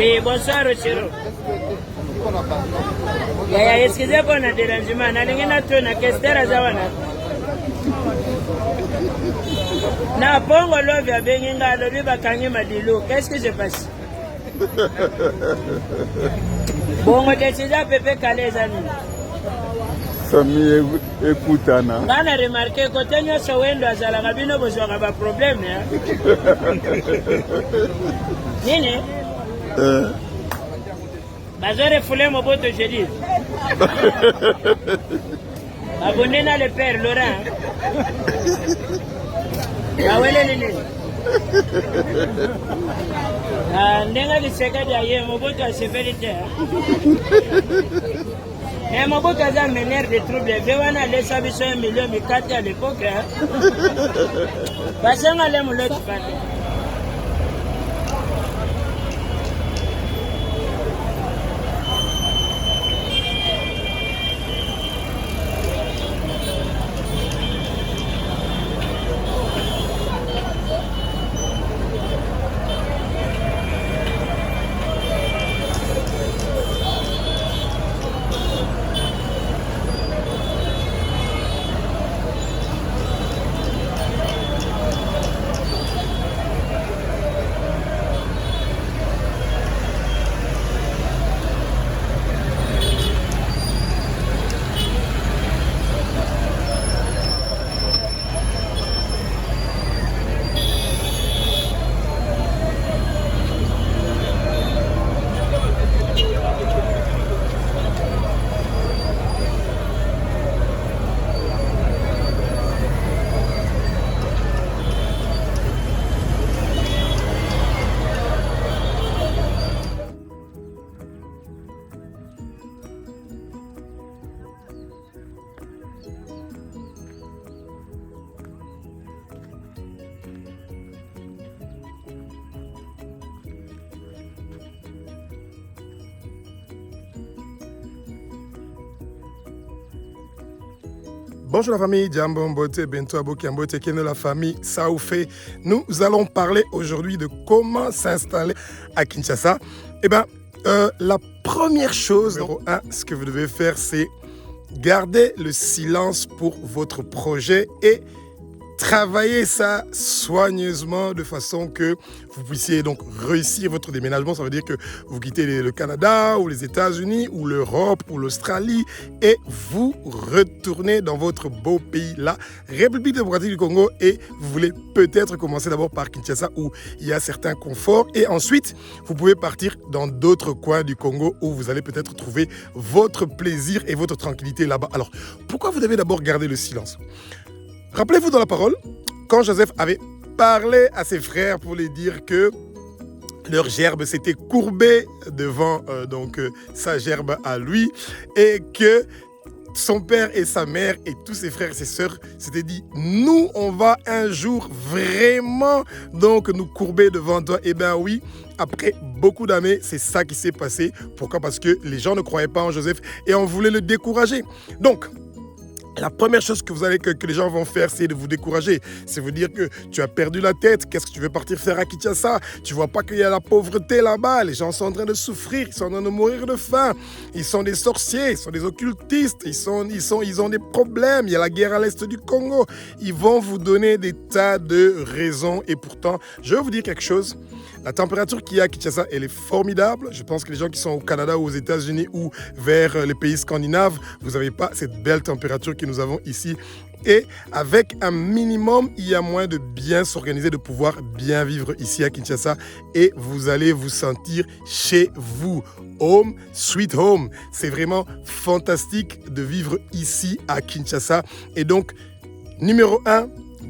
Oui, bonsoir, Chiro. Excusez pour le dérangement. Na pongo love ya benginga lobi bakangi madilu. Qu'est-ce qui se passe? Bongo déjà Pepe Kalezani. Sami ekutana. Ngana remarqué côté nyoso wendo azala ngabino bozwa ba problème ya. Nini? Bazore foulé mon pote jeudi. Abonnez à le père Laurent. Awele nini? Ndenga kiseka dia ye moboto aseverite. Et moboto a mené des troubles. Vewana laissa biso 1 million mikati à l'époque. Basanga le muloti pate. Bonjour la famille, Djambo Mbote, Bento Aboki Mbote, qui est de la famille Saoufé. Nous allons parler aujourd'hui de comment s'installer à Kinshasa. Eh bien, la première chose, numéro 1, ce que vous devez faire, c'est garder le silence pour votre projet et travailler ça soigneusement de façon que vous puissiez donc réussir votre déménagement. Ça veut dire que vous quittez le Canada ou les États-Unis ou l'Europe ou l'Australie et vous retournez dans votre beau pays, la République démocratique du Congo, et vous voulez peut-être commencer d'abord par Kinshasa où il y a certains conforts et ensuite vous pouvez partir dans d'autres coins du Congo où vous allez peut-être trouver votre plaisir et votre tranquillité là-bas. Alors, pourquoi vous devez d'abord garder le silence ? Rappelez-vous dans la parole, quand Joseph avait parlé à ses frères pour les dire que leur gerbe s'était courbée devant sa gerbe à lui et que son père et sa mère et tous ses frères et ses sœurs s'étaient dit « Nous, on va un jour vraiment donc nous courber devant toi. » Eh bien oui, après beaucoup d'années, c'est ça qui s'est passé. Pourquoi ? Parce que les gens ne croyaient pas en Joseph et on voulait le décourager. Donc, la première chose que les gens vont faire, c'est de vous décourager. C'est vous dire que tu as perdu la tête. Qu'est-ce que tu veux partir faire à Kinshasa? Tu vois pas qu'il y a la pauvreté là-bas. Les gens sont en train de souffrir. Ils sont en train de mourir de faim. Ils sont des sorciers. Ils sont des occultistes. Ils ont des problèmes. Il y a la guerre à l'est du Congo. Ils vont vous donner des tas de raisons. Et pourtant, je vais vous dire quelque chose. La température qu'il y a à Kinshasa, elle est formidable. Je pense que les gens qui sont au Canada ou aux États-Unis ou vers les pays scandinaves, vous n'avez pas cette belle température que nous avons ici. Et avec un minimum, il y a moyen de bien s'organiser, de pouvoir bien vivre ici à Kinshasa. Et vous allez vous sentir chez vous. Home, sweet home. C'est vraiment fantastique de vivre ici à Kinshasa. Et donc, numéro 1,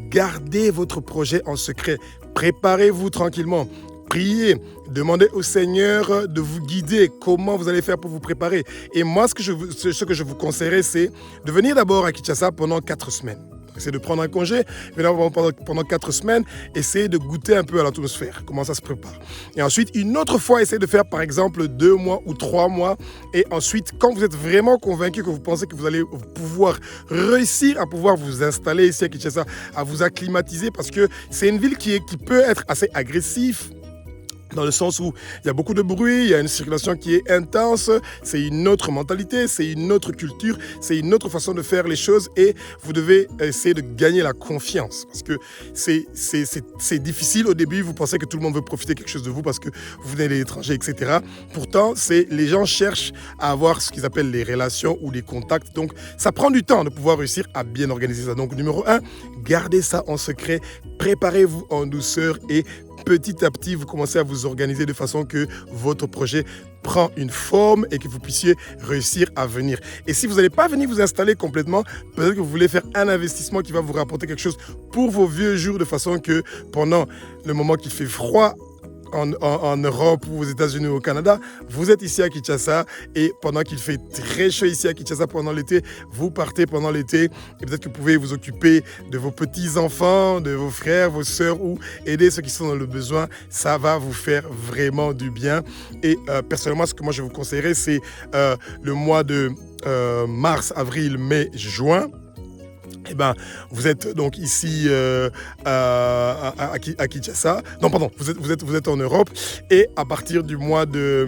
gardez votre projet en secret. Préparez-vous tranquillement. Priez, demandez au Seigneur de vous guider, comment vous allez faire pour vous préparer. Et moi, ce que je vous conseillerais, c'est de venir d'abord à Kinshasa pendant 4 semaines. Essayez de prendre un congé, venir pendant 4 semaines, essayez de goûter un peu à l'atmosphère, comment ça se prépare. Et ensuite, une autre fois, essayez de faire par exemple 2 mois ou 3 mois. Et ensuite, quand vous êtes vraiment convaincu, que vous pensez que vous allez pouvoir réussir à pouvoir vous installer ici à Kinshasa, à vous acclimatiser, parce que c'est une ville qui peut être assez agressive. dans le sens où il y a beaucoup de bruit, il y a une circulation qui est intense, c'est une autre mentalité, c'est une autre culture, c'est une autre façon de faire les choses et vous devez essayer de gagner la confiance parce que c'est difficile au début, vous pensez que tout le monde veut profiter quelque chose de vous parce que vous venez de l'étranger, etc. Pourtant, les gens cherchent à avoir ce qu'ils appellent les relations ou les contacts, donc ça prend du temps de pouvoir réussir à bien organiser ça. Donc numéro 1, gardez ça en secret, préparez-vous en douceur et petit à petit, vous commencez à vous organiser de façon que votre projet prend une forme et que vous puissiez réussir à venir. Et si vous n'allez pas venir vous installer complètement, peut-être que vous voulez faire un investissement qui va vous rapporter quelque chose pour vos vieux jours de façon que pendant le moment qu'il fait froid, en Europe ou aux États-Unis ou au Canada, vous êtes ici à Kinshasa et pendant qu'il fait très chaud ici à Kinshasa pendant l'été, vous partez pendant l'été et peut-être que vous pouvez vous occuper de vos petits-enfants, de vos frères, vos sœurs ou aider ceux qui sont dans le besoin. Ça va vous faire vraiment du bien. Et personnellement, ce que moi je vous conseillerais, c'est le mois de mars, avril, mai, juin. Eh ben, vous êtes donc ici à Kinshasa. Non, pardon, vous êtes en Europe. Et à partir du mois de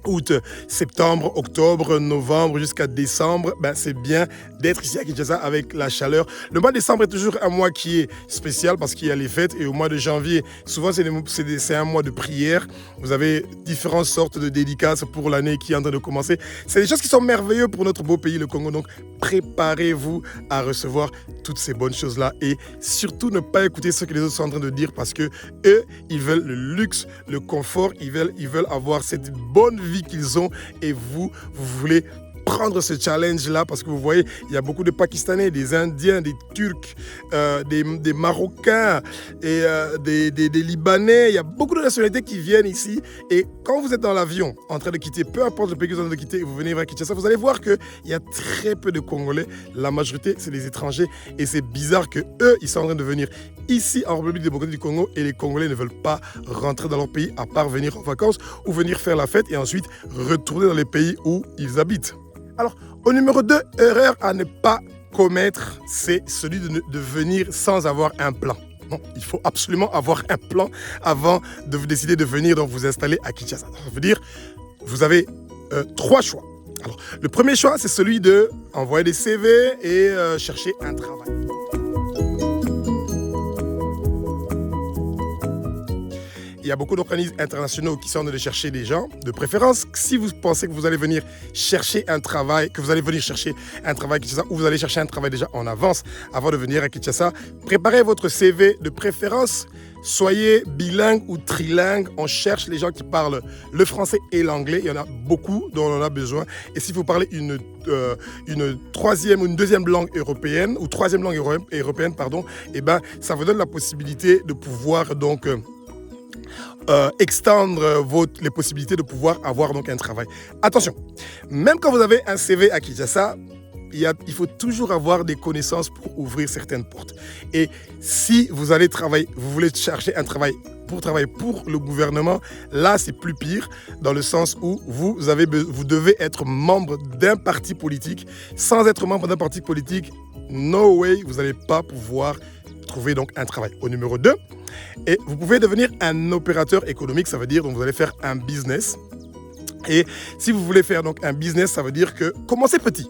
août, septembre, octobre, novembre jusqu'à décembre, ben c'est bien d'être ici à Kinshasa avec la chaleur. Le mois de décembre est toujours un mois qui est spécial parce qu'il y a les fêtes et au mois de janvier, souvent c'est un mois de prière. Vous avez différentes sortes de dédicaces pour l'année qui est en train de commencer. C'est des choses qui sont merveilleuses pour notre beau pays, le Congo. Donc préparez-vous à recevoir toutes ces bonnes choses-là et surtout ne pas écouter ce que les autres sont en train de dire parce que eux, ils veulent le luxe, le confort, ils veulent avoir cette bonne vie qu'ils ont et vous voulez prendre ce challenge-là parce que vous voyez, il y a beaucoup de Pakistanais, des Indiens, des Turcs, des Marocains et des Libanais. Il y a beaucoup de nationalités qui viennent ici et quand vous êtes dans l'avion en train de quitter, peu importe le pays que vous êtes en train de quitter et vous venez vers Kinshasa, vous allez voir qu'il y a très peu de Congolais. La majorité, c'est des étrangers et c'est bizarre qu'eux, ils sont en train de venir ici en République démocratique du Congo et les Congolais ne veulent pas rentrer dans leur pays à part venir en vacances ou venir faire la fête et ensuite retourner dans les pays où ils habitent. Alors, au numéro 2, erreur à ne pas commettre, c'est celui de venir sans avoir un plan. Non, il faut absolument avoir un plan avant de vous décider de venir donc vous installer à Kinshasa. Ça veut dire, vous avez 3 choix. Alors, le premier choix, c'est celui de envoyer des CV et chercher un travail. Il y a beaucoup d'organismes internationaux qui sont en train de chercher des gens. De préférence, si vous pensez que vous allez venir chercher un travail, que vous allez venir chercher un travail à Kinshasa ou vous allez chercher un travail déjà en avance avant de venir à Kinshasa, préparez votre CV de préférence. Soyez bilingue ou trilingue. On cherche les gens qui parlent le français et l'anglais. Il y en a beaucoup dont on en a besoin. Et si vous parlez une troisième ou une deuxième langue européenne ou troisième langue européenne, eh ben, ça vous donne la possibilité de pouvoir donc extendre les possibilités de pouvoir avoir donc un travail. Attention, même quand vous avez un CV à Kinshasa, il faut toujours avoir des connaissances pour ouvrir certaines portes. Et si vous allez travailler, vous voulez chercher un travail pour le gouvernement, là c'est plus pire dans le sens où vous devez être membre d'un parti politique. Sans être membre d'un parti politique, no way, vous n'allez pas pouvoir trouver donc un travail. Au numéro 2, et vous pouvez devenir un opérateur économique, ça veut dire donc vous allez faire un business. Et si vous voulez faire donc un business, ça veut dire que commencez petit.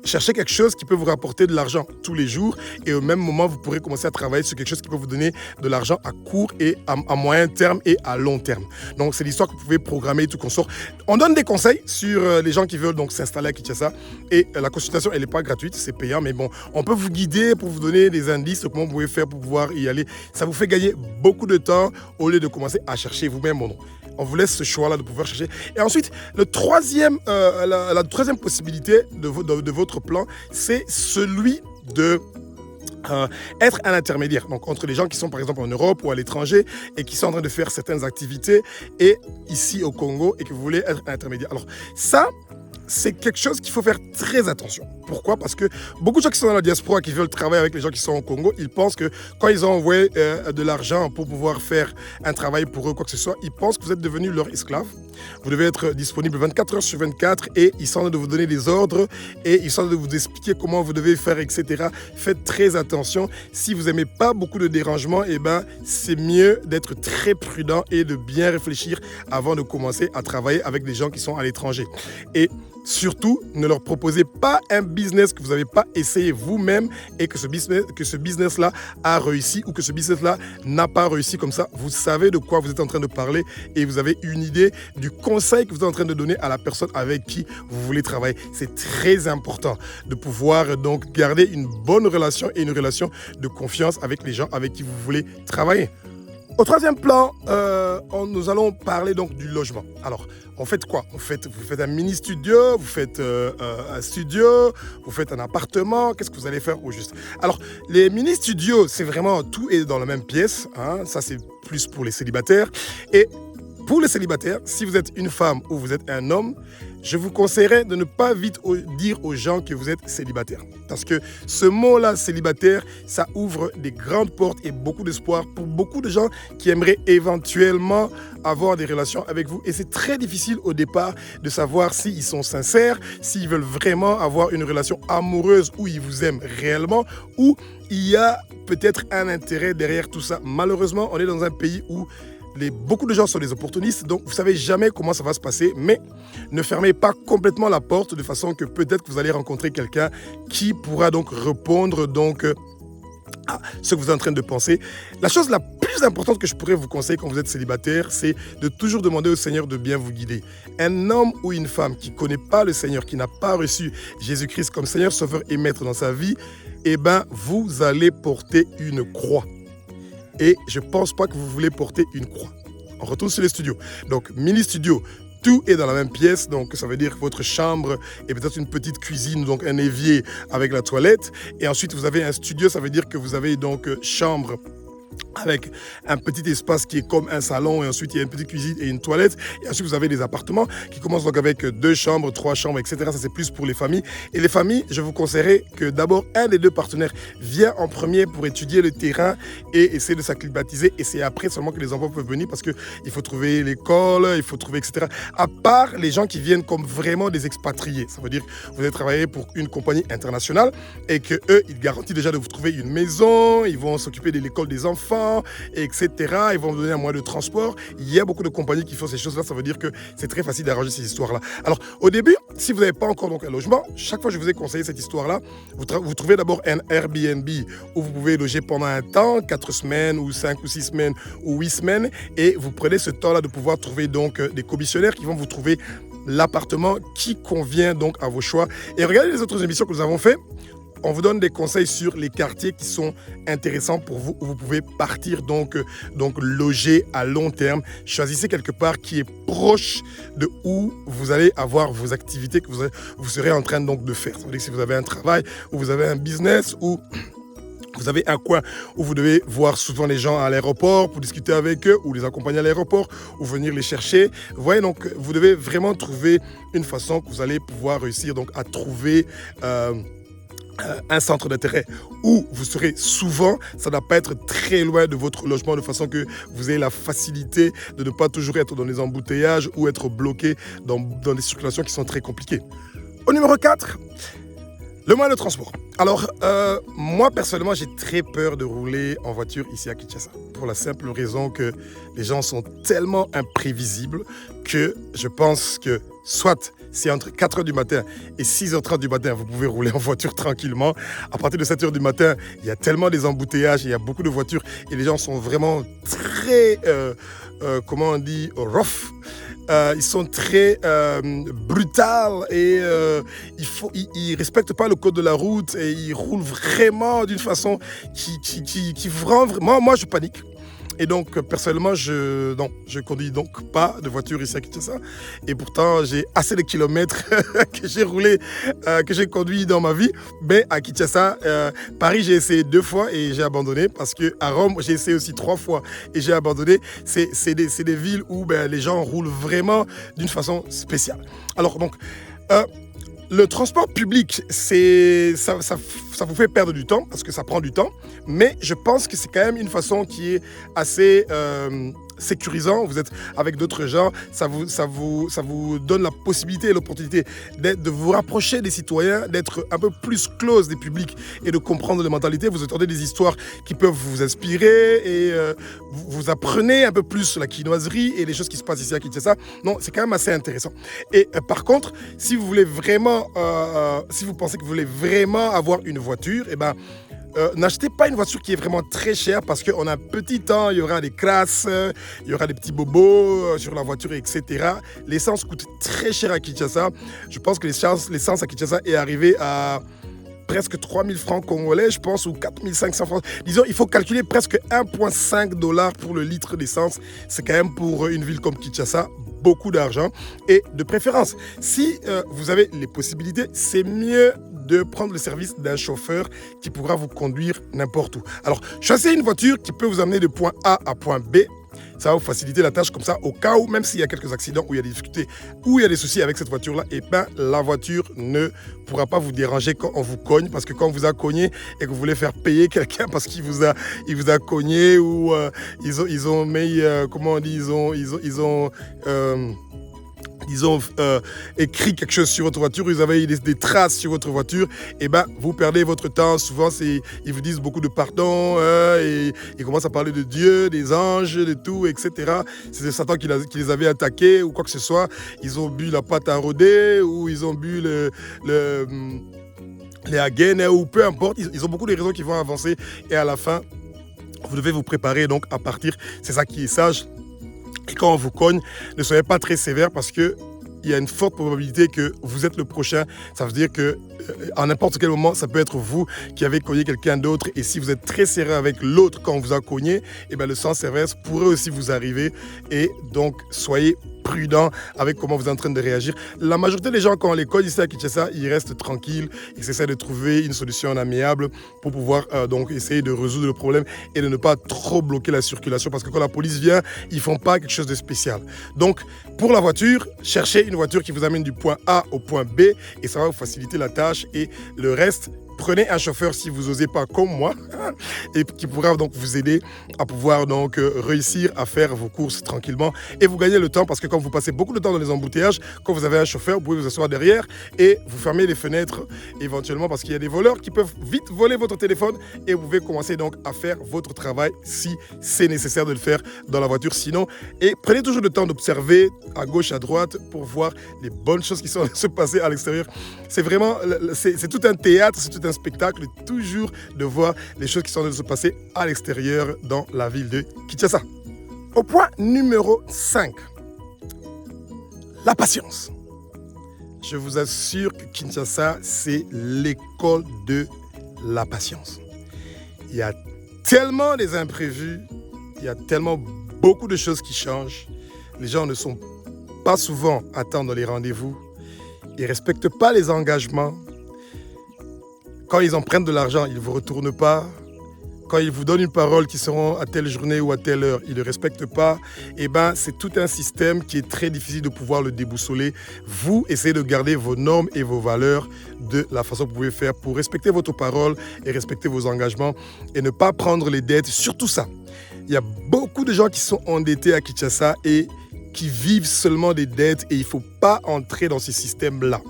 Cherchez quelque chose qui peut vous rapporter de l'argent tous les jours et au même moment, vous pourrez commencer à travailler sur quelque chose qui peut vous donner de l'argent à court et à moyen terme et à long terme. Donc, c'est l'histoire que vous pouvez programmer et tout consort. On donne des conseils sur les gens qui veulent donc s'installer à Kinshasa et la consultation, elle n'est pas gratuite, c'est payant, mais bon, on peut vous guider pour vous donner des indices de comment vous pouvez faire pour pouvoir y aller. Ça vous fait gagner beaucoup de temps au lieu de commencer à chercher vous-même. Bon, on vous laisse ce choix-là de pouvoir chercher. Et ensuite, la troisième possibilité de votre plan, c'est celui de être un intermédiaire. Donc, entre les gens qui sont par exemple en Europe ou à l'étranger et qui sont en train de faire certaines activités et ici au Congo et que vous voulez être un intermédiaire. Alors, ça, c'est quelque chose qu'il faut faire très attention. Pourquoi? Parce que beaucoup de gens qui sont dans la diaspora, qui veulent travailler avec les gens qui sont au Congo, ils pensent que quand ils ont envoyé de l'argent pour pouvoir faire un travail pour eux, quoi que ce soit, ils pensent que vous êtes devenu leur esclave. Vous devez être disponible 24 heures sur 24 et ils sont en train de vous donner des ordres et ils sont en train de vous expliquer comment vous devez faire, etc. Faites très attention. Si vous n'aimez pas beaucoup de dérangements, eh ben, c'est mieux d'être très prudent et de bien réfléchir avant de commencer à travailler avec des gens qui sont à l'étranger. Et surtout, ne leur proposez pas un business que vous n'avez pas essayé vous-même et que ce business-là a réussi ou que ce business-là n'a pas réussi. Comme ça, vous savez de quoi vous êtes en train de parler et vous avez une idée du conseil que vous êtes en train de donner à la personne avec qui vous voulez travailler. C'est très important de pouvoir donc garder une bonne relation et une relation de confiance avec les gens avec qui vous voulez travailler. Au troisième plan, nous allons parler donc du logement. Alors, vous faites quoi? Vous faites un mini-studio, vous faites un studio, vous faites un appartement. Qu'est-ce que vous allez faire au juste? Alors, les mini-studios, c'est vraiment tout est dans la même pièce. Hein. Ça, c'est plus pour les célibataires. Et pour les célibataires, si vous êtes une femme ou vous êtes un homme, je vous conseillerais de ne pas vite dire aux gens que vous êtes célibataire. Parce que ce mot-là, célibataire, ça ouvre des grandes portes et beaucoup d'espoir pour beaucoup de gens qui aimeraient éventuellement avoir des relations avec vous. Et c'est très difficile au départ de savoir s'ils sont sincères, s'ils veulent vraiment avoir une relation amoureuse où ils vous aiment réellement, ou il y a peut-être un intérêt derrière tout ça. Malheureusement, on est dans un pays où beaucoup de gens sont des opportunistes, donc vous ne savez jamais comment ça va se passer, mais ne fermez pas complètement la porte de façon que peut-être que vous allez rencontrer quelqu'un qui pourra donc répondre donc à ce que vous êtes en train de penser. La chose la plus importante que je pourrais vous conseiller quand vous êtes célibataire, c'est de toujours demander au Seigneur de bien vous guider. Un homme ou une femme qui ne connaît pas le Seigneur, qui n'a pas reçu Jésus-Christ comme Seigneur, Sauveur et Maître dans sa vie, eh bien, vous allez porter une croix. Et je ne pense pas que vous voulez porter une croix. On retourne sur les studios. Donc, mini-studio, tout est dans la même pièce. Donc, ça veut dire votre chambre et peut-être une petite cuisine, donc un évier avec la toilette. Et ensuite, vous avez un studio, ça veut dire que vous avez donc chambre avec un petit espace qui est comme un salon et ensuite il y a une petite cuisine et une toilette et ensuite vous avez des appartements qui commencent donc avec 2 chambres, 3 chambres, etc. Ça c'est plus pour les familles. Et les familles, je vous conseillerais que d'abord un des 2 partenaires vient en premier pour étudier le terrain et essayer de s'acclimatiser et c'est après seulement que les enfants peuvent venir parce qu'il faut trouver l'école, il faut trouver etc. À part les gens qui viennent comme vraiment des expatriés, ça veut dire que vous allez travailler pour une compagnie internationale et que eux ils garantissent déjà de vous trouver une maison, ils vont s'occuper de l'école des enfants, etc. Ils vont vous donner un moyen de transport. Il y a beaucoup de compagnies qui font ces choses-là. Ça veut dire que c'est très facile d'arranger ces histoires-là. Alors, au début, si vous n'avez pas encore donc un logement, chaque fois que je vous ai conseillé cette histoire-là, vous trouvez d'abord un Airbnb où vous pouvez loger pendant un temps, 4 semaines ou 5 ou 6 semaines ou 8 semaines, et vous prenez ce temps-là de pouvoir trouver donc des commissionnaires qui vont vous trouver l'appartement qui convient donc à vos choix. Et regardez les autres émissions que nous avons faites. On vous donne des conseils sur les quartiers qui sont intéressants pour vous, où vous pouvez partir donc loger à long terme. Choisissez quelque part qui est proche de où vous allez avoir vos activités que vous serez en train donc de faire. Ça veut dire que si vous avez un travail, ou vous avez un business, ou vous avez un coin où vous devez voir souvent les gens à l'aéroport pour discuter avec eux, ou les accompagner à l'aéroport, ou venir les chercher. Vous voyez, donc vous devez vraiment trouver une façon que vous allez pouvoir réussir donc à trouver un centre d'intérêt où vous serez souvent, ça ne doit pas être très loin de votre logement de façon que vous ayez la facilité de ne pas toujours être dans les embouteillages ou être bloqué dans des circulations qui sont très compliquées. Au numéro 4, le moyen de transport. Alors, moi personnellement, j'ai très peur de rouler en voiture ici à Kinshasa pour la simple raison que les gens sont tellement imprévisibles que je pense que soit c'est entre 4h du matin et 6h30 du matin, vous pouvez rouler en voiture tranquillement. À partir de 7h du matin, il y a tellement des embouteillages, il y a beaucoup de voitures et les gens sont vraiment très, comment on dit, rough. Ils sont très brutaux et ils respectent pas le code de la route et ils roulent vraiment d'une façon qui rend vraiment... Moi, je panique. Et donc, personnellement, je conduis donc pas de voiture ici à Kinshasa. Et pourtant, j'ai assez de kilomètres que j'ai roulé, que j'ai conduit dans ma vie. Mais à Kinshasa, Paris, j'ai essayé 2 fois et j'ai abandonné. Parce qu'à Rome, j'ai essayé aussi 3 fois et j'ai abandonné. C'est des villes où les gens roulent vraiment d'une façon spéciale. Alors, donc... Le transport public, ça vous fait perdre du temps parce que ça prend du temps, mais je pense que c'est quand même une façon qui est assez sécurisant. Vous êtes avec d'autres gens, ça vous donne la possibilité et l'opportunité de vous rapprocher des citoyens, d'être un peu plus close des publics et de comprendre les mentalités. Vous entendez des histoires qui peuvent vous inspirer et vous apprenez un peu plus la quinoiserie et les choses qui se passent ici à Kinshasa. Non, c'est quand même assez intéressant. Et par contre, si vous voulez vraiment, si vous pensez que vous voulez vraiment avoir une voiture, eh ben, n'achetez pas une voiture qui est vraiment très chère parce qu'on a un petit temps, il y aura des crasses, il y aura des petits bobos sur la voiture, etc. L'essence coûte très cher à Kinshasa. Je pense que l'essence à Kinshasa est arrivée à presque 3000 francs congolais, je pense, ou 4500 francs. Disons, il faut calculer presque 1,5 $ pour le litre d'essence. C'est quand même pour une ville comme Kinshasa beaucoup d'argent. Et de préférence, si vous avez les possibilités, c'est mieux de prendre le service d'un chauffeur qui pourra vous conduire n'importe où. Alors, choisissez une voiture qui peut vous amener de point A à point B. Ça va vous faciliter la tâche comme ça, au cas où, même s'il y a quelques accidents, où il y a des difficultés, où il y a des soucis avec cette voiture-là, et ben la voiture ne pourra pas vous déranger quand on vous cogne, parce que quand on vous a cogné et que vous voulez faire payer quelqu'un parce qu'il vous a cogné, ou ils ont mis, comment on dit, ils ont écrit quelque chose sur votre voiture, vous avez des traces sur votre voiture, et ben vous perdez votre temps. Souvent, ils vous disent beaucoup de pardon, et ils commencent à parler de Dieu, des anges, de tout, etc. C'est Satan qui les avait attaqués ou quoi que ce soit. Ils ont bu la pâte à rôder, ou ils ont bu les againes, ou peu importe. Ils ont beaucoup de raisons qui vont avancer, et à la fin, vous devez vous préparer donc à partir. C'est ça qui est sage. Et quand on vous cogne, ne soyez pas très sévère parce qu'il y a une forte probabilité que vous êtes le prochain. Ça veut dire que à n'importe quel moment, ça peut être vous qui avez cogné quelqu'un d'autre. Et si vous êtes très serré avec l'autre quand on vous a cogné, eh bien, le sens inverse pourrait aussi vous arriver. Et donc, soyez prudent avec comment vous êtes en train de réagir. La majorité des gens, quand on les cogne ici à Kinshasa, ils restent tranquilles, ils essaient de trouver une solution amiable pour pouvoir donc essayer de résoudre le problème et de ne pas trop bloquer la circulation, parce que quand la police vient, ils font pas quelque chose de spécial. Donc, pour la voiture, cherchez une voiture qui vous amène du point A au point B et ça va vous faciliter la tâche, et le reste, prenez un chauffeur si vous n'osez pas comme moi et qui pourra donc vous aider à pouvoir donc réussir à faire vos courses tranquillement, et vous gagnez le temps parce que quand vous passez beaucoup de temps dans les embouteillages, quand vous avez un chauffeur, vous pouvez vous asseoir derrière et vous fermez les fenêtres éventuellement parce qu'il y a des voleurs qui peuvent vite voler votre téléphone, et vous pouvez commencer donc à faire votre travail si c'est nécessaire de le faire dans la voiture sinon. Et prenez toujours le temps d'observer à gauche, à droite pour voir les bonnes choses qui sont en train de se passer à l'extérieur. C'est vraiment, c'est tout un théâtre, c'est tout un spectacle, toujours de voir les choses qui sont en train de se passer à l'extérieur dans la ville de Kinshasa. Au point numéro 5, la patience. Je vous assure que Kinshasa, c'est l'école de la patience. Il y a tellement des imprévus, il y a tellement beaucoup de choses qui changent. Les gens ne sont pas souvent à temps dans les rendez-vous. Ils ne respectent pas les engagements. Quand ils en prennent de l'argent, ils ne vous retournent pas. Quand ils vous donnent une parole qu'ils seront à telle journée ou à telle heure, ils ne respectent pas. Eh bien, c'est tout un système qui est très difficile de pouvoir le déboussoler. Vous, essayez de garder vos normes et vos valeurs de la façon que vous pouvez faire pour respecter votre parole et respecter vos engagements et ne pas prendre les dettes. Surtout ça. Il y a beaucoup de gens qui sont endettés à Kinshasa et qui vivent seulement des dettes, et il ne faut pas entrer dans ce système-là.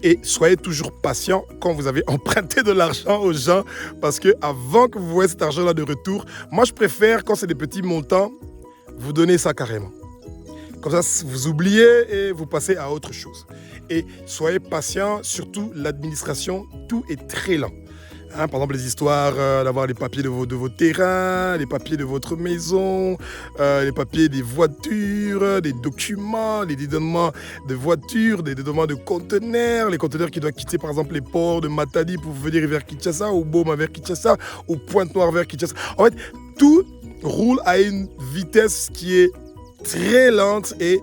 Et soyez toujours patient quand vous avez emprunté de l'argent aux gens, parce que avant que vous voyez cet argent-là de retour, moi je préfère, quand c'est des petits montants, vous donner ça carrément. Comme ça, vous oubliez et vous passez à autre chose. Et soyez patient, surtout l'administration, tout est très lent. Par exemple, les histoires d'avoir les papiers de vos terrains, les papiers de votre maison, les papiers des voitures, des documents, les dédonnements de voitures, des dédonnements de conteneurs, les conteneurs qui doivent quitter par exemple les ports de Matadi pour venir vers Kinshasa, ou Boma vers Kinshasa, ou Pointe-Noire vers Kinshasa. En fait, tout roule à une vitesse qui est très lente, et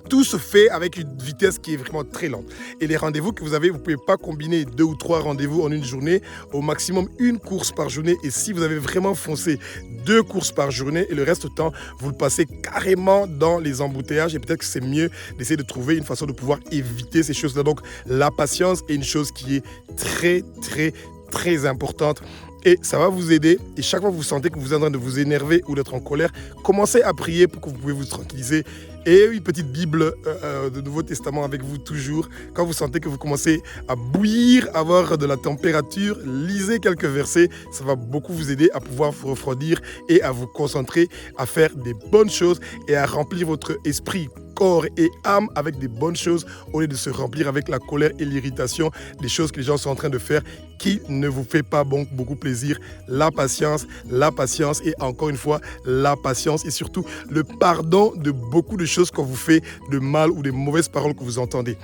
tout se fait avec une vitesse qui est vraiment très lente. Et les rendez-vous que vous avez, vous ne pouvez pas combiner 2 ou 3 rendez-vous en une journée, au maximum une course par journée. Et si vous avez vraiment foncé 2 courses par journée et le reste du temps, vous le passez carrément dans les embouteillages et peut-être que c'est mieux d'essayer de trouver une façon de pouvoir éviter ces choses-là. Donc la patience est une chose qui est très, très, très importante. Et ça va vous aider. Et chaque fois que vous sentez que vous êtes en train de vous énerver ou d'être en colère, commencez à prier pour que vous pouvez vous tranquilliser. Et une petite Bible de Nouveau Testament avec vous toujours. Quand vous sentez que vous commencez à bouillir, avoir de la température, lisez quelques versets. Ça va beaucoup vous aider à pouvoir vous refroidir et à vous concentrer, à faire des bonnes choses et à remplir votre esprit, corps et âme avec des bonnes choses au lieu de se remplir avec la colère et l'irritation des choses que les gens sont en train de faire qui ne vous fait pas beaucoup plaisir. La patience et encore une fois la patience et surtout le pardon de beaucoup de choses qu'on vous fait de mal ou des mauvaises paroles que vous entendez.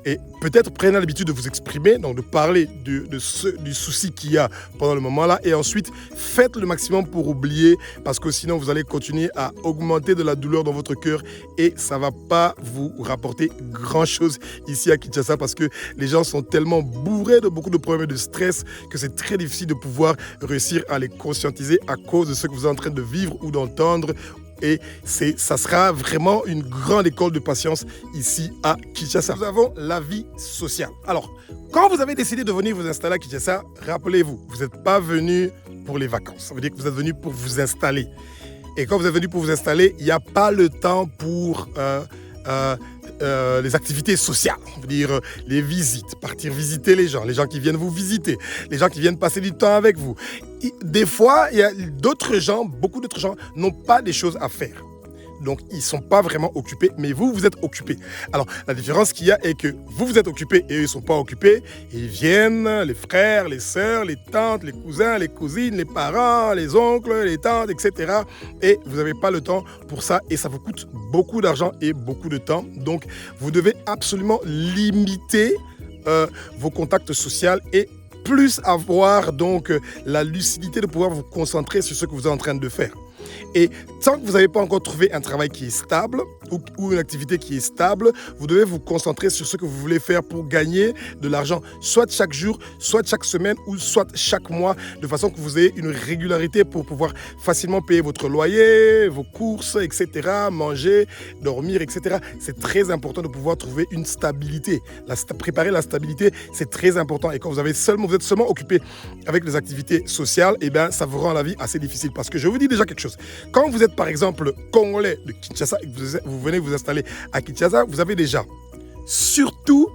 Et peut-être prenez l'habitude de vous exprimer, donc de parler du souci qu'il y a pendant le moment là, et ensuite faites le maximum pour oublier, parce que sinon vous allez continuer à augmenter de la douleur dans votre cœur et ça va pas vous rapporter grand chose ici à Kinshasa, parce que les gens sont tellement bourrés de beaucoup de problèmes et de stress que c'est très difficile de pouvoir réussir à les conscientiser à cause de ce que vous êtes en train de vivre ou d'entendre. Et ça sera vraiment une grande école de patience ici à Kinshasa. Nous avons la vie sociale. Alors, quand vous avez décidé de venir vous installer à Kinshasa, rappelez-vous, vous n'êtes pas venu pour les vacances. Ça veut dire que vous êtes venu pour vous installer. Et quand vous êtes venu pour vous installer, il n'y a pas le temps pour les activités sociales, on veut dire les visites, partir visiter les gens qui viennent vous visiter, les gens qui viennent passer du temps avec vous. Des fois, il y a beaucoup d'autres gens n'ont pas des choses à faire. Donc, ils ne sont pas vraiment occupés, mais vous êtes occupés. Alors, la différence qu'il y a est que vous êtes occupés et eux ne sont pas occupés. Ils viennent, les frères, les sœurs, les tantes, les cousins, les cousines, les parents, les oncles, les tantes, etc. Et vous n'avez pas le temps pour ça et ça vous coûte beaucoup d'argent et beaucoup de temps. Donc, vous devez absolument limiter vos contacts sociaux et plus avoir donc la lucidité de pouvoir vous concentrer sur ce que vous êtes en train de faire. Et tant que vous n'avez pas encore trouvé un travail qui est stable ou une activité qui est stable, vous devez vous concentrer sur ce que vous voulez faire pour gagner de l'argent, soit chaque jour, soit chaque semaine ou soit chaque mois, de façon que vous ayez une régularité pour pouvoir facilement payer votre loyer, vos courses, etc., manger, dormir, etc. C'est très important de pouvoir trouver une stabilité. Préparer la stabilité, c'est très important. Et quand vous êtes seulement occupé avec les activités sociales, eh bien, ça vous rend la vie assez difficile. Parce que je vous dis déjà quelque chose. Quand vous êtes par exemple Congolais de Kinshasa et que vous venez vous installer à Kinshasa, vous avez déjà surtout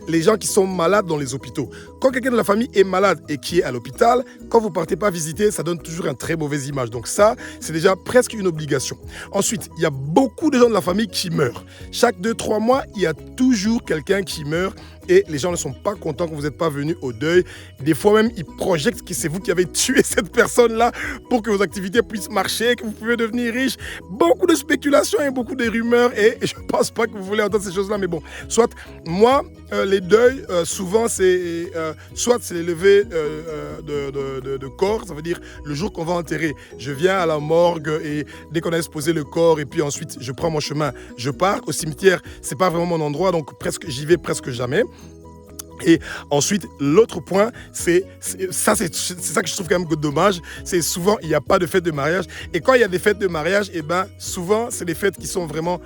les gens qui sont malades dans les hôpitaux. Quand quelqu'un de la famille est malade et qui est à l'hôpital, quand vous ne partez pas visiter, ça donne toujours une très mauvaise image. Donc ça, c'est déjà presque une obligation. Ensuite, il y a beaucoup de gens de la famille qui meurent. Chaque 2-3 mois, il y a toujours quelqu'un qui meurt et les gens ne sont pas contents que vous n'êtes pas venu au deuil. Des fois même, ils projettent que c'est vous qui avez tué cette personne-là pour que vos activités puissent marcher, que vous pouvez devenir riche. Beaucoup de spéculations et beaucoup de rumeurs et je ne pense pas que vous voulez entendre ces choses-là. Mais bon, soit moi, les deuils, souvent, c'est soit c'est les levées de corps, ça veut dire le jour qu'on va enterrer. Je viens à la morgue et dès qu'on a exposé le corps et puis ensuite je prends mon chemin, je pars. Au cimetière, c'est pas vraiment mon endroit, donc j'y vais presque jamais. Et ensuite, l'autre point, c'est ça que je trouve quand même dommage, c'est souvent, il n'y a pas de fête de mariage. Et quand il y a des fêtes de mariage, eh ben, souvent, c'est des fêtes qui sont vraiment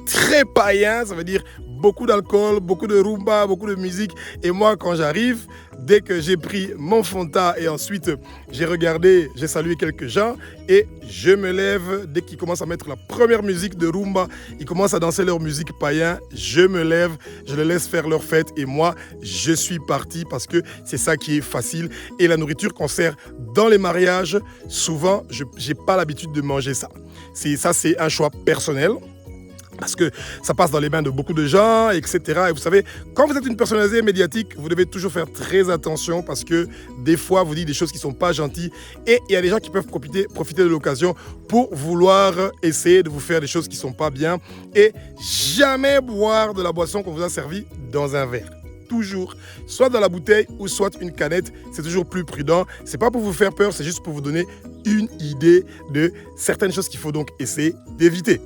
très païens, ça veut dire beaucoup d'alcool, beaucoup de rumba, beaucoup de musique. Et moi, quand j'arrive, dès que j'ai pris mon Fanta et ensuite j'ai regardé, j'ai salué quelques gens et je me lève, dès qu'ils commencent à mettre la première musique de rumba, ils commencent à danser leur musique païen, je me lève, je les laisse faire leur fête et moi, je suis parti parce que c'est ça qui est facile. Et la nourriture qu'on sert dans les mariages, souvent, je n'ai pas l'habitude de manger ça. Ça, c'est un choix personnel. Parce que ça passe dans les mains de beaucoup de gens, etc. Et vous savez, quand vous êtes une personnalité médiatique, vous devez toujours faire très attention parce que des fois, vous dites des choses qui ne sont pas gentilles et il y a des gens qui peuvent profiter de l'occasion pour vouloir essayer de vous faire des choses qui ne sont pas bien et jamais boire de la boisson qu'on vous a servie dans un verre. Toujours, soit dans la bouteille ou soit une canette, c'est toujours plus prudent. C'est pas pour vous faire peur, c'est juste pour vous donner une idée de certaines choses qu'il faut donc essayer d'éviter.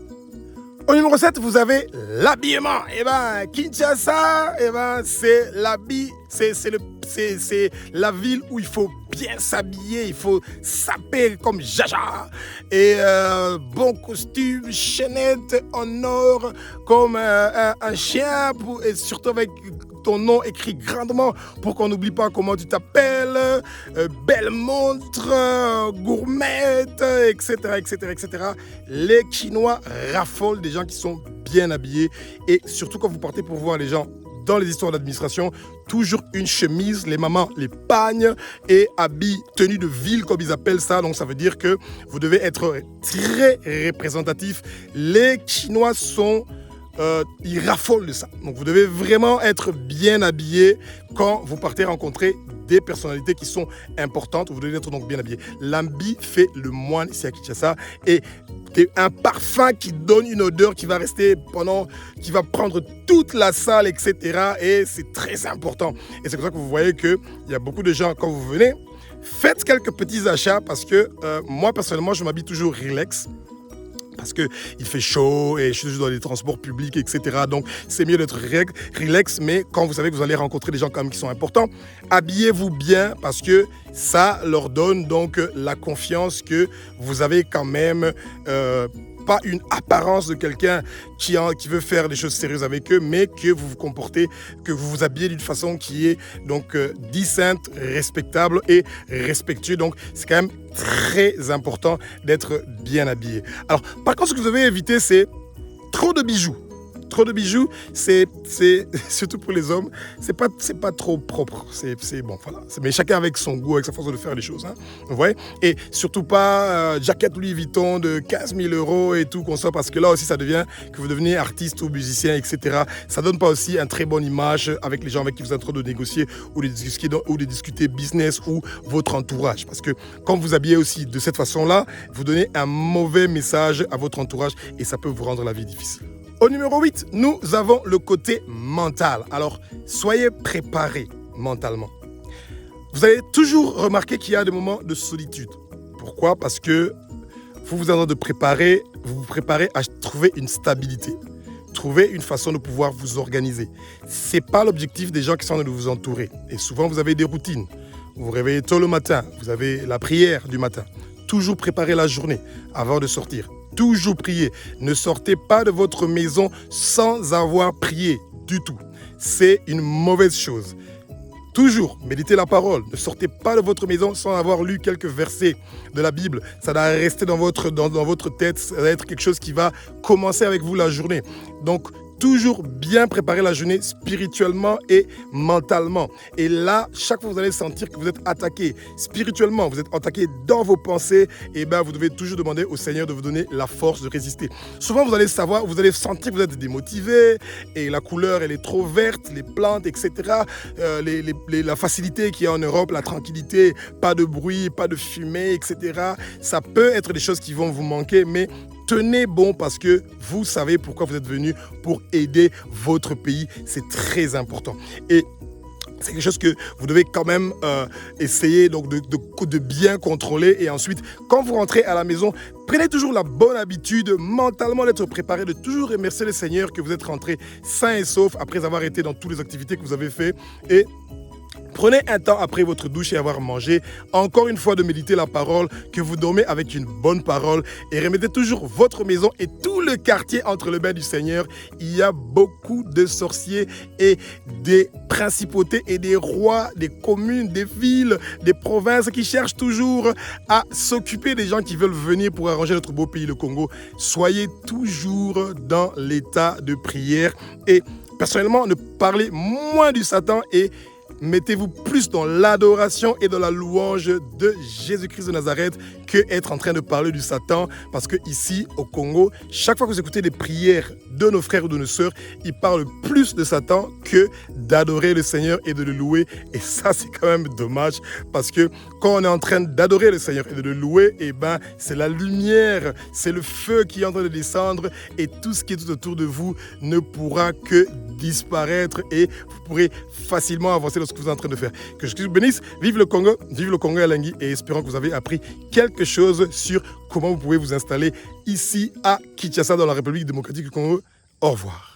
Au numéro 7, vous avez l'habillement. Eh ben, Kinshasa, eh ben, c'est la ville où il faut bien s'habiller, il faut saper comme Jaja. Et bon costume, chaînette en or, comme un chien, et surtout avec ton nom écrit grandement pour qu'on n'oublie pas comment tu t'appelles, belle montre, gourmette, etc., etc., etc. Les Chinois raffolent des gens qui sont bien habillés et surtout quand vous partez pour voir les gens dans les histoires d'administration, toujours une chemise, les mamans les pagnent et habits tenue de ville comme ils appellent ça. Donc ça veut dire que vous devez être très représentatif. Les Chinois ils raffolent de ça. Donc vous devez vraiment être bien habillé quand vous partez rencontrer des personnalités qui sont importantes. Vous devez être donc bien habillé. L'habit fait le moine ici à Kinshasa et un parfum qui donne une odeur qui va rester qui va prendre toute la salle, etc. Et c'est très important. Et c'est pour ça que vous voyez qu'il y a beaucoup de gens, quand vous venez, faites quelques petits achats parce que moi personnellement je m'habille toujours relax. Parce qu'il fait chaud et je suis toujours dans les transports publics, etc. Donc, c'est mieux d'être relax. Mais quand vous savez que vous allez rencontrer des gens quand même qui sont importants, habillez-vous bien parce que ça leur donne donc la confiance que vous avez quand même pas une apparence de quelqu'un qui veut faire des choses sérieuses avec eux, mais que vous vous comportez, que vous vous habillez d'une façon qui est donc décente, respectable et respectueux. Donc, c'est quand même très important d'être bien habillé. Alors, par contre, ce que vous devez éviter, c'est trop de bijoux. Trop de bijoux, c'est surtout pour les hommes, c'est pas trop propre. C'est bon, voilà. Mais chacun avec son goût, avec sa façon de faire les choses. Hein. Vous voyez ? Et surtout pas jaquette Louis Vuitton de 15 000 € et tout, qu'on soit, parce que là aussi, ça devient que vous devenez artiste ou musicien, etc. Ça donne pas aussi une très bonne image avec les gens avec qui vous êtes en train de négocier ou de discuter business ou votre entourage. Parce que quand vous habillez aussi de cette façon-là, vous donnez un mauvais message à votre entourage et ça peut vous rendre la vie difficile. Au numéro 8, nous avons le côté mental. Alors, soyez préparés mentalement. Vous allez toujours remarquer qu'il y a des moments de solitude. Pourquoi ? Parce que vous êtes en train de vous préparez à trouver une stabilité. Trouver une façon de pouvoir vous organiser. Ce n'est pas l'objectif des gens qui sont en train de vous entourer. Et souvent, vous avez des routines. Vous vous réveillez tôt le matin. Vous avez la prière du matin. Toujours préparer la journée avant de sortir. Toujours prier. Ne sortez pas de votre maison sans avoir prié du tout. C'est une mauvaise chose. Toujours méditez la parole. Ne sortez pas de votre maison sans avoir lu quelques versets de la Bible. Ça doit rester dans votre tête. Ça va être quelque chose qui va commencer avec vous la journée. Donc, toujours bien préparer la journée spirituellement et mentalement. Et là, chaque fois que vous allez sentir que vous êtes attaqué spirituellement, vous êtes attaqué dans vos pensées, et ben vous devez toujours demander au Seigneur de vous donner la force de résister. Souvent, vous allez sentir que vous êtes démotivé et la couleur, elle est trop verte, les plantes, etc. La facilité qu'il y a en Europe, la tranquillité, pas de bruit, pas de fumée, etc. Ça peut être des choses qui vont vous manquer, mais tenez bon parce que vous savez pourquoi vous êtes venu, pour aider votre pays. C'est très important. Et c'est quelque chose que vous devez quand même essayer donc de bien contrôler. Et ensuite, quand vous rentrez à la maison, prenez toujours la bonne habitude mentalement d'être préparé, de toujours remercier le Seigneur que vous êtes rentré sain et sauf après avoir été dans toutes les activités que vous avez faites. Et prenez un temps après votre douche et avoir mangé, encore une fois de méditer la parole, que vous dormez avec une bonne parole et remettez toujours votre maison et tout le quartier entre les mains du Seigneur. Il y a beaucoup de sorciers et des principautés et des rois, des communes, des villes, des provinces qui cherchent toujours à s'occuper des gens qui veulent venir pour arranger notre beau pays, le Congo. Soyez toujours dans l'état de prière et personnellement, ne parlez moins du Satan et mettez-vous plus dans l'adoration et dans la louange de Jésus-Christ de Nazareth que être en train de parler du Satan. Parce que ici, au Congo, chaque fois que vous écoutez des prières de nos frères ou de nos sœurs, ils parlent plus de Satan que d'adorer le Seigneur et de le louer. Et ça, c'est quand même dommage parce que quand on est en train d'adorer le Seigneur et de le louer, eh ben, c'est la lumière, c'est le feu qui est en train de descendre et tout ce qui est tout autour de vous ne pourra que disparaître et vous pourrez facilement avancer lorsque que vous êtes en train de faire. Que je vous bénisse. Vive le Congo Alangui, et espérons que vous avez appris quelque chose sur comment vous pouvez vous installer ici à Kinshasa, dans la République démocratique du Congo. Au revoir.